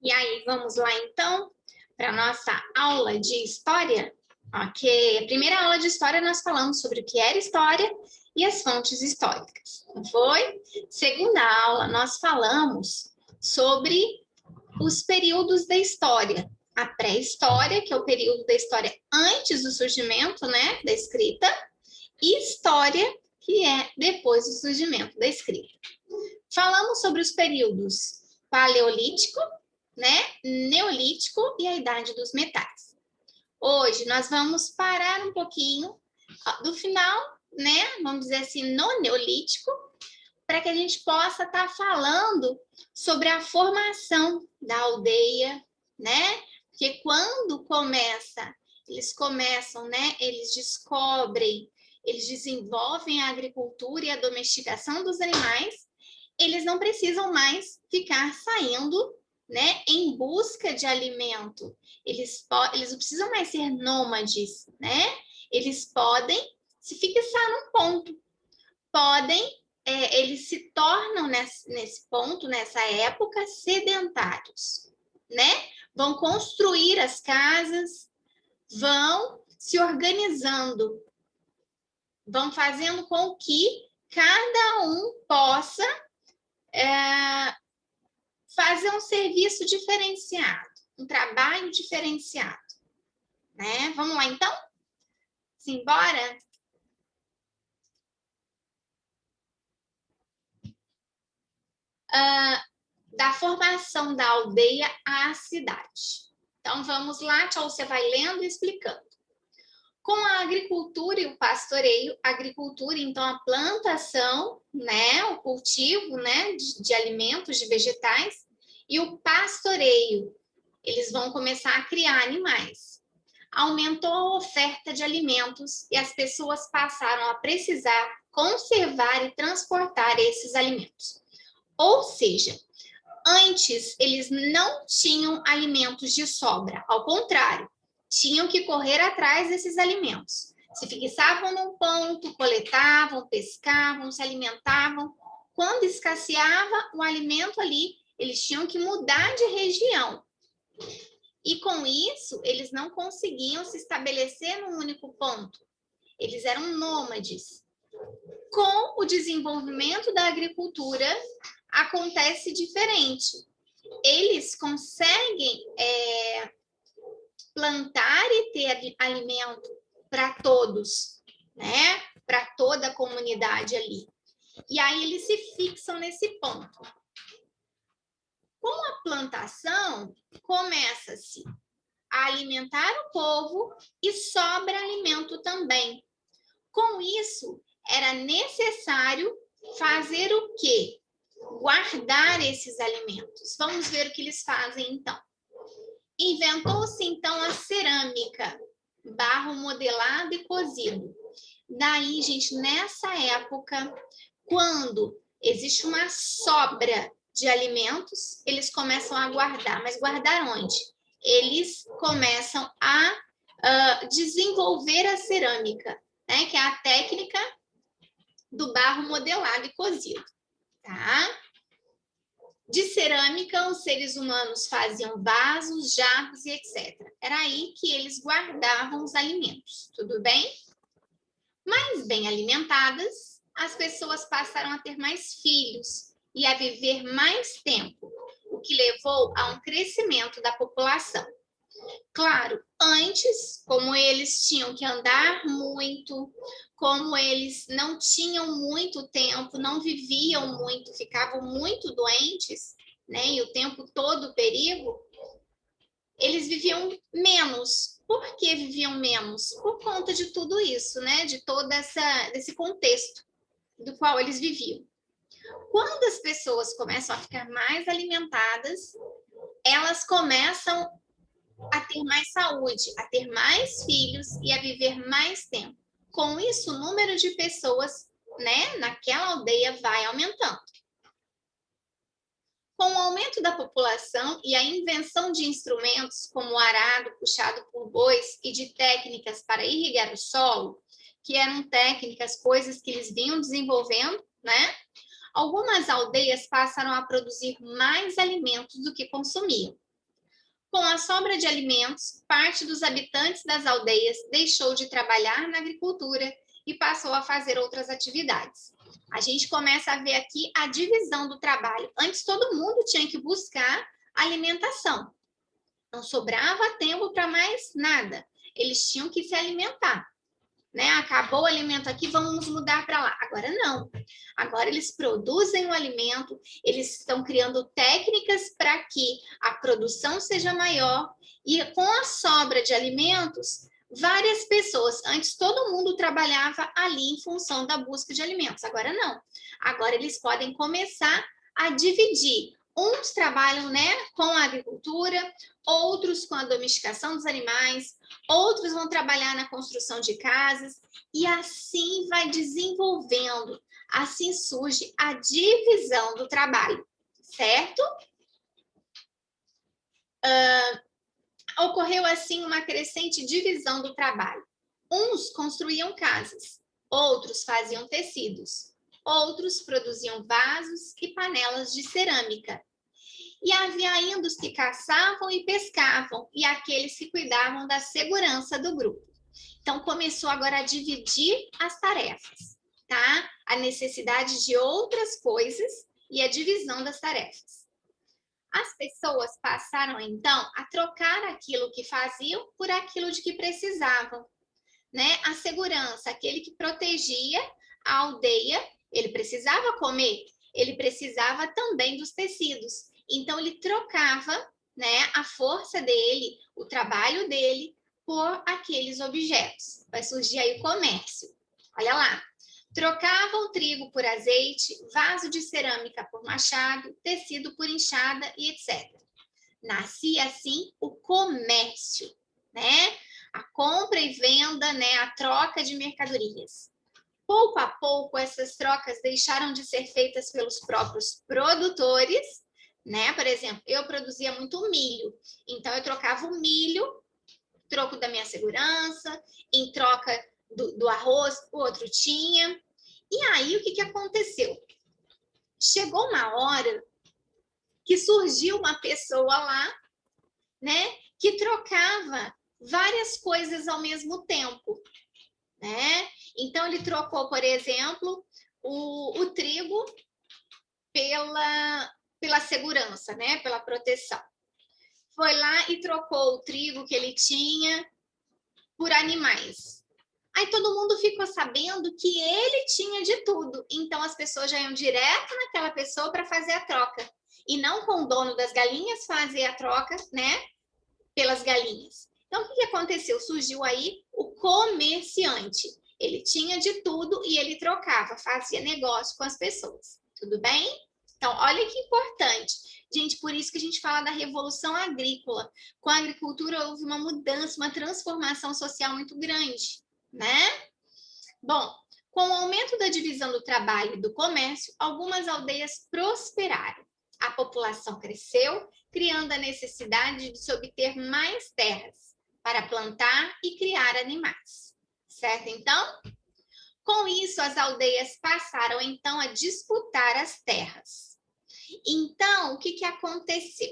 E aí, vamos lá então para a nossa aula de história? Ok, a primeira aula de história nós falamos sobre o que era história e as fontes históricas, não foi? Segunda aula, nós falamos sobre os períodos da história. A pré-história, que é o período da história antes do surgimento, né, da escrita, e história, que é depois do surgimento da escrita. Falamos sobre os períodos paleolítico, né, neolítico e a idade dos metais. Hoje nós vamos parar um pouquinho do final, né, vamos dizer assim, no neolítico, para que a gente possa estar falando sobre a formação da aldeia, né? Porque quando eles começam, né, eles descobrem, eles desenvolvem a agricultura e a domesticação dos animais, eles não precisam mais ficar saindo, né, em busca de alimento. Eles não precisam mais ser nômades, né? Eles podem se fixar num ponto. Eles se tornam nesse ponto, nessa época, sedentários, né? Vão construir as casas, vão se organizando, vão fazendo com que cada um possa fazer um serviço diferenciado, um trabalho diferenciado, né? Vamos lá, então? Simbora? Da formação da aldeia à cidade. Então, vamos lá, tchau, você vai lendo e explicando. Com a agricultura e o pastoreio, a agricultura, então, a plantação, né, o cultivo, né, de alimentos, de vegetais, e o pastoreio, eles vão começar a criar animais. Aumentou a oferta de alimentos e as pessoas passaram a precisar conservar e transportar esses alimentos. Ou seja, antes eles não tinham alimentos de sobra, ao contrário, tinham que correr atrás desses alimentos. Se fixavam num ponto, coletavam, pescavam, se alimentavam. Quando escasseava o alimento ali, eles tinham que mudar de região. E com isso, eles não conseguiam se estabelecer num único ponto. Eles eram nômades. Com o desenvolvimento da agricultura, acontece diferente. Eles conseguem plantar e ter alimento para todos, né? Para toda a comunidade ali. E aí eles se fixam nesse ponto. Com a plantação, começa-se a alimentar o povo e sobra alimento também. Com isso, era necessário fazer o quê? Guardar esses alimentos. Vamos ver o que eles fazem, então. Inventou-se, então, a cerâmica, barro modelado e cozido. Daí, gente, nessa época, quando existe uma sobra de alimentos, eles começam a guardar. Mas guardar onde? Eles começam a desenvolver a cerâmica, né? Que é a técnica do barro modelado e cozido, tá? De cerâmica, os seres humanos faziam vasos, jarros e etc. Era aí que eles guardavam os alimentos, tudo bem? Mais bem alimentadas, as pessoas passaram a ter mais filhos e a viver mais tempo, o que levou a um crescimento da população. Claro, antes, como eles tinham que andar muito, como eles não tinham muito tempo, não viviam muito, ficavam muito doentes, né, e o tempo todo perigo, eles viviam menos. Por que viviam menos? Por conta de tudo isso, né, de todo desse contexto do qual eles viviam. Quando as pessoas começam a ficar mais alimentadas, elas começam a ter mais saúde, a ter mais filhos e a viver mais tempo. Com isso, o número de pessoas, né, naquela aldeia vai aumentando. Com o aumento da população e a invenção de instrumentos como o arado puxado por bois e de técnicas para irrigar o solo, que eram técnicas, coisas que eles vinham desenvolvendo, né? Algumas aldeias passaram a produzir mais alimentos do que consumiam. Com a sobra de alimentos, parte dos habitantes das aldeias deixou de trabalhar na agricultura e passou a fazer outras atividades. A gente começa a ver aqui a divisão do trabalho. Antes, todo mundo tinha que buscar alimentação. Não sobrava tempo para mais nada. Eles tinham que se alimentar. Né? Acabou o alimento aqui, vamos mudar para lá. Agora não. Agora eles produzem o alimento, eles estão criando técnicas para que a produção seja maior e com a sobra de alimentos, várias pessoas, antes todo mundo trabalhava ali em função da busca de alimentos, agora não. Agora eles podem começar a dividir. Uns trabalham, né, com a agricultura, outros com a domesticação dos animais, outros vão trabalhar na construção de casas, e assim vai desenvolvendo. Assim surge a divisão do trabalho, certo? Ocorreu assim uma crescente divisão do trabalho. Uns construíam casas, outros faziam tecidos, outros produziam vasos e panelas de cerâmica. E havia ainda os que caçavam e pescavam, e aqueles que cuidavam da segurança do grupo. Então, começou agora a dividir as tarefas, tá? A necessidade de outras coisas e a divisão das tarefas. As pessoas passaram, então, a trocar aquilo que faziam por aquilo de que precisavam, né? A segurança, aquele que protegia a aldeia, ele precisava comer, ele precisava também dos tecidos. Então, ele trocava, né, a força dele, o trabalho dele, por aqueles objetos. Vai surgir aí o comércio. Olha lá. Trocavam trigo por azeite, vaso de cerâmica por machado, tecido por enxada e etc. Nascia assim o comércio, né? A compra e venda, né, a troca de mercadorias. Pouco a pouco, essas trocas deixaram de ser feitas pelos próprios produtores, né? Por exemplo, eu produzia muito milho, então eu trocava o milho, troco da minha segurança, em troca do arroz, o outro tinha. E aí, o que aconteceu? Chegou uma hora que surgiu uma pessoa lá, né, que trocava várias coisas ao mesmo tempo, né? Então, ele trocou, por exemplo, o trigo pela segurança, né? Pela proteção. Foi lá e trocou o trigo que ele tinha por animais. Aí todo mundo ficou sabendo que ele tinha de tudo. Então as pessoas já iam direto naquela pessoa para fazer a troca. E não com o dono das galinhas fazer a troca, né? Pelas galinhas. Então o que aconteceu? Surgiu aí o comerciante. Ele tinha de tudo e ele trocava, fazia negócio com as pessoas. Tudo bem? Então, olha que importante. Gente, por isso que a gente fala da revolução agrícola. Com a agricultura houve uma mudança, uma transformação social muito grande, né? Bom, com o aumento da divisão do trabalho e do comércio, algumas aldeias prosperaram. A população cresceu, criando a necessidade de se obter mais terras para plantar e criar animais. Certo, então? Com isso, as aldeias passaram, então, a disputar as terras. Então, o que aconteceu?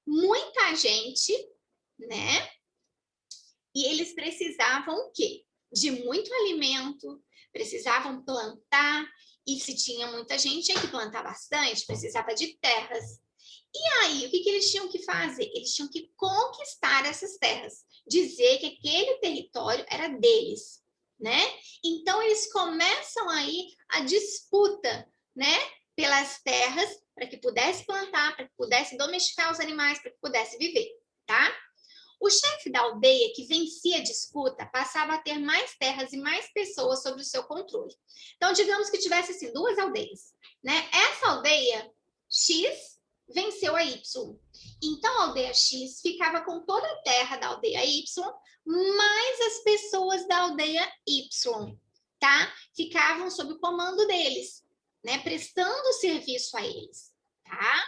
Muita gente, né? E eles precisavam o quê? De muito alimento, precisavam plantar, e se tinha muita gente, tinha que plantar bastante, precisava de terras. E aí, o que eles tinham que fazer? Eles tinham que conquistar essas terras, dizer que aquele território era deles, né? Então, eles começam aí a disputa, né? Pelas terras, para que pudesse plantar, para que pudesse domesticar os animais, para que pudesse viver, tá? O chefe da aldeia que vencia a disputa passava a ter mais terras e mais pessoas sob o seu controle. Então, digamos que tivesse assim, duas aldeias, né? Essa aldeia X venceu a Y. Então, a aldeia X ficava com toda a terra da aldeia Y, mais as pessoas da aldeia Y, tá? Ficavam sob o comando deles, né? Prestando serviço a eles, tá?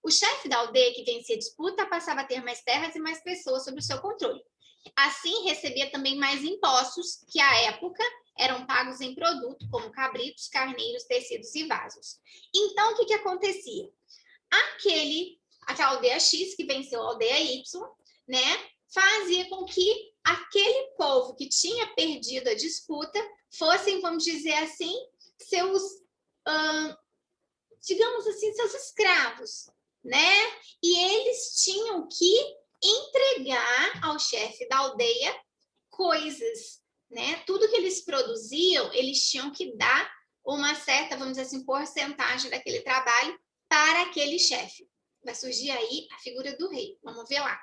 O chefe da aldeia que vencia a disputa passava a ter mais terras e mais pessoas sob o seu controle. Assim, recebia também mais impostos, que à época eram pagos em produto, como cabritos, carneiros, tecidos e vasos. Então, o que acontecia? aquela aldeia X que venceu a aldeia Y, né? Fazia com que aquele povo que tinha perdido a disputa fossem, vamos dizer assim, seus, digamos assim, seus escravos, né? E eles tinham que entregar ao chefe da aldeia coisas, né? Tudo que eles produziam, eles tinham que dar uma certa, vamos dizer assim, porcentagem daquele trabalho para aquele chefe. Vai surgir aí a figura do rei. Vamos ver lá.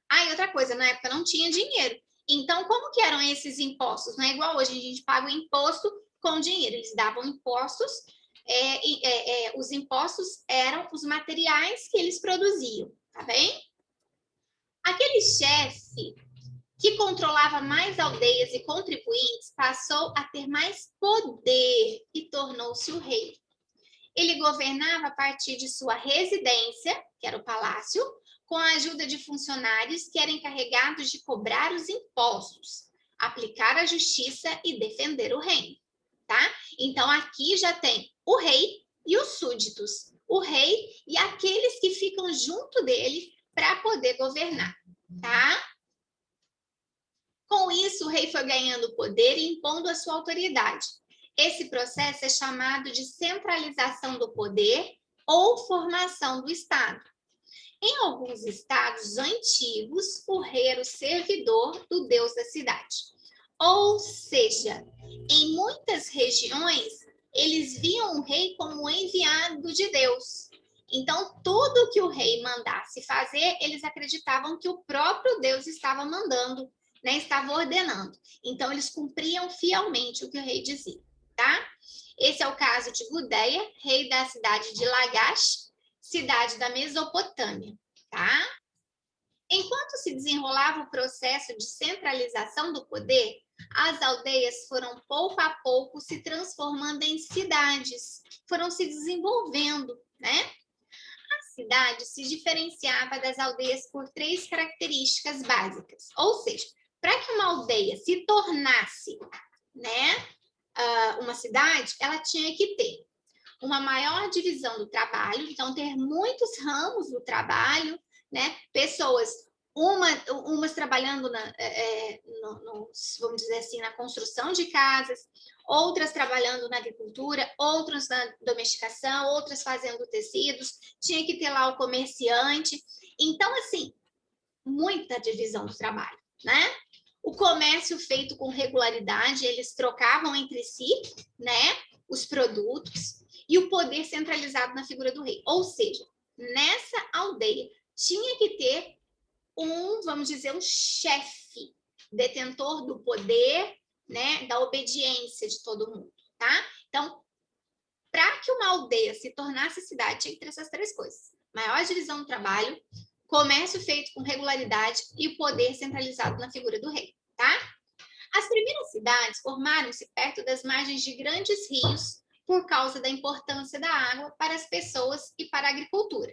Ah, e outra coisa, na época não tinha dinheiro. Então, como que eram esses impostos? Não é igual hoje, a gente paga o imposto com dinheiro. Eles davam impostos, os impostos eram os materiais que eles produziam, tá bem? Aquele chefe que controlava mais aldeias e contribuintes passou a ter mais poder e tornou-se o rei. Ele governava a partir de sua residência, que era o palácio, com a ajuda de funcionários que eram encarregados de cobrar os impostos, aplicar a justiça e defender o reino, tá? Então aqui já tem o rei e os súditos, o rei e aqueles que ficam junto dele para poder governar, tá? Com isso, o rei foi ganhando poder e impondo a sua autoridade. Esse processo é chamado de centralização do poder ou formação do Estado. Em alguns estados antigos, o rei era o servidor do deus da cidade. Ou seja, em muitas regiões, eles viam o rei como enviado de Deus. Então, tudo que o rei mandasse fazer, eles acreditavam que o próprio Deus estava mandando, né? Estava ordenando. Então, eles cumpriam fielmente o que o rei dizia, tá? Esse é o caso de Gudea, rei da cidade de Lagash, cidade da Mesopotâmia, tá? Enquanto se desenrolava o processo de centralização do poder, as aldeias foram pouco a pouco se transformando em cidades, foram se desenvolvendo, né? A cidade se diferenciava das aldeias por 3 características básicas, ou seja, para que uma aldeia se tornasse, né, uma cidade, ela tinha que ter uma maior divisão do trabalho, então ter muitos ramos do trabalho, né? Pessoas, umas trabalhando vamos dizer assim, na construção de casas, outras trabalhando na agricultura, outras na domesticação, outras fazendo tecidos, tinha que ter lá o comerciante. Então, assim, muita divisão do trabalho, né? O comércio feito com regularidade, eles trocavam entre si, né, os produtos, e o poder centralizado na figura do rei. Ou seja, nessa aldeia tinha que ter vamos dizer, um chefe, detentor do poder, né, da obediência de todo mundo, tá? Então, para que uma aldeia se tornasse cidade, tinha que ter essas 3 coisas: maior divisão do trabalho, comércio feito com regularidade e o poder centralizado na figura do rei, tá? As primeiras cidades formaram-se perto das margens de grandes rios por causa da importância da água para as pessoas e para a agricultura.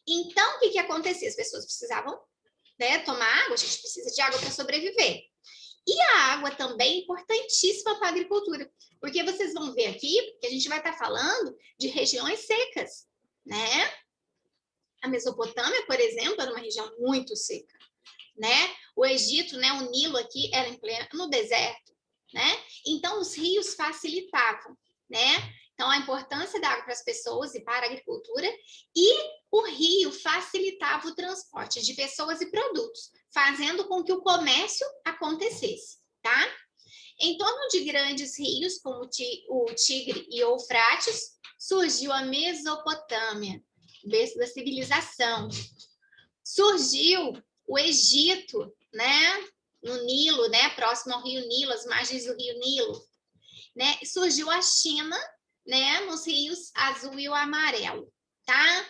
Então, o que acontecia? As pessoas precisavam, né, tomar água, a gente precisa de água para sobreviver. E a água também é importantíssima para a agricultura, porque vocês vão ver aqui que a gente vai estar falando de regiões secas, né? A Mesopotâmia, por exemplo, era uma região muito seca, né? O Egito, né, o Nilo aqui era no deserto, né? Então os rios facilitavam, né? Então a importância da água para as pessoas e para a agricultura, e o rio facilitava o transporte de pessoas e produtos, fazendo com que o comércio acontecesse, tá? Em torno de grandes rios como o Tigre e o Eufrates, surgiu a Mesopotâmia, berço da civilização. Surgiu o Egito, né, no Nilo, né, próximo ao Rio Nilo, as margens do Rio Nilo, né? Surgiu a China, né, nos rios azul e o amarelo, tá?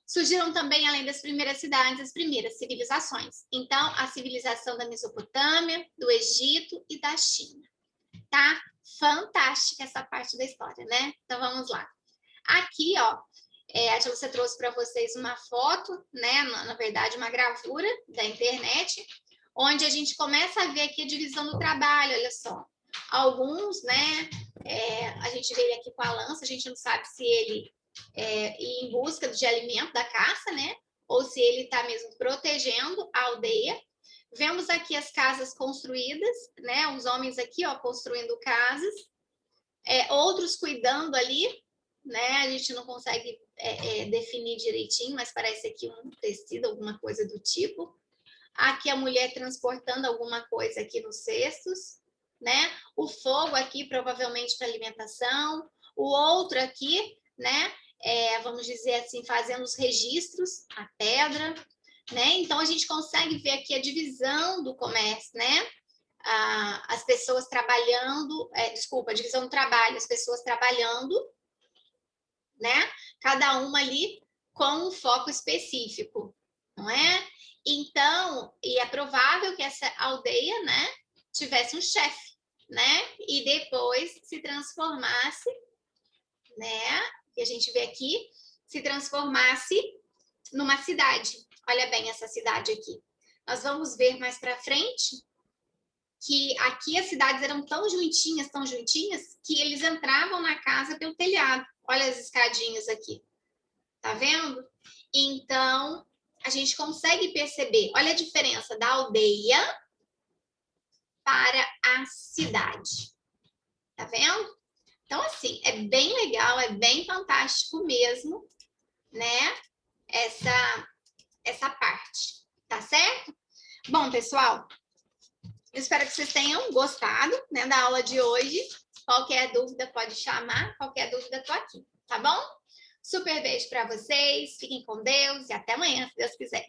Surgiram também, além das primeiras cidades, as primeiras civilizações. Então, a civilização da Mesopotâmia, do Egito e da China, tá? Fantástica essa parte da história, né? Então, vamos lá. Aqui, ó, a Tilcia trouxe para vocês uma foto, né? Na verdade, uma gravura da internet, onde a gente começa a ver aqui a divisão do trabalho, olha só. Alguns, né? A gente vê ele aqui com a lança, a gente não sabe se ele ir em busca de alimento da caça, né? Ou se ele está mesmo protegendo a aldeia. Vemos aqui as casas construídas, né? Os homens aqui, ó, construindo casas, outros cuidando ali, né? A gente não consegue definir direitinho, mas parece aqui um tecido, alguma coisa do tipo. Aqui a mulher transportando alguma coisa aqui nos cestos, né? O fogo aqui provavelmente para alimentação, o outro aqui, né? Vamos dizer assim, fazendo os registros, a pedra, né? Então a gente consegue ver aqui a divisão do comércio, né? As pessoas trabalhando, a divisão do trabalho, as pessoas trabalhando, né? Cada uma ali com um foco específico, não é? Então, e é provável que essa aldeia, né, tivesse um chefe, né? E depois se transformasse, né? Que a gente vê aqui, se transformasse numa cidade. Olha bem essa cidade aqui. Nós vamos ver mais para frente que aqui as cidades eram tão juntinhas, que eles entravam na casa pelo telhado. Olha as escadinhas aqui. Tá vendo? Então, a gente consegue perceber, olha a diferença da aldeia para a cidade. Tá vendo? Então, assim, é bem legal, é bem fantástico mesmo, né? Essa parte, tá certo? Bom, pessoal, eu espero que vocês tenham gostado, né, da aula de hoje. Qualquer dúvida pode chamar, qualquer dúvida tô aqui, tá bom? Super beijo para vocês, fiquem com Deus e até amanhã, se Deus quiser.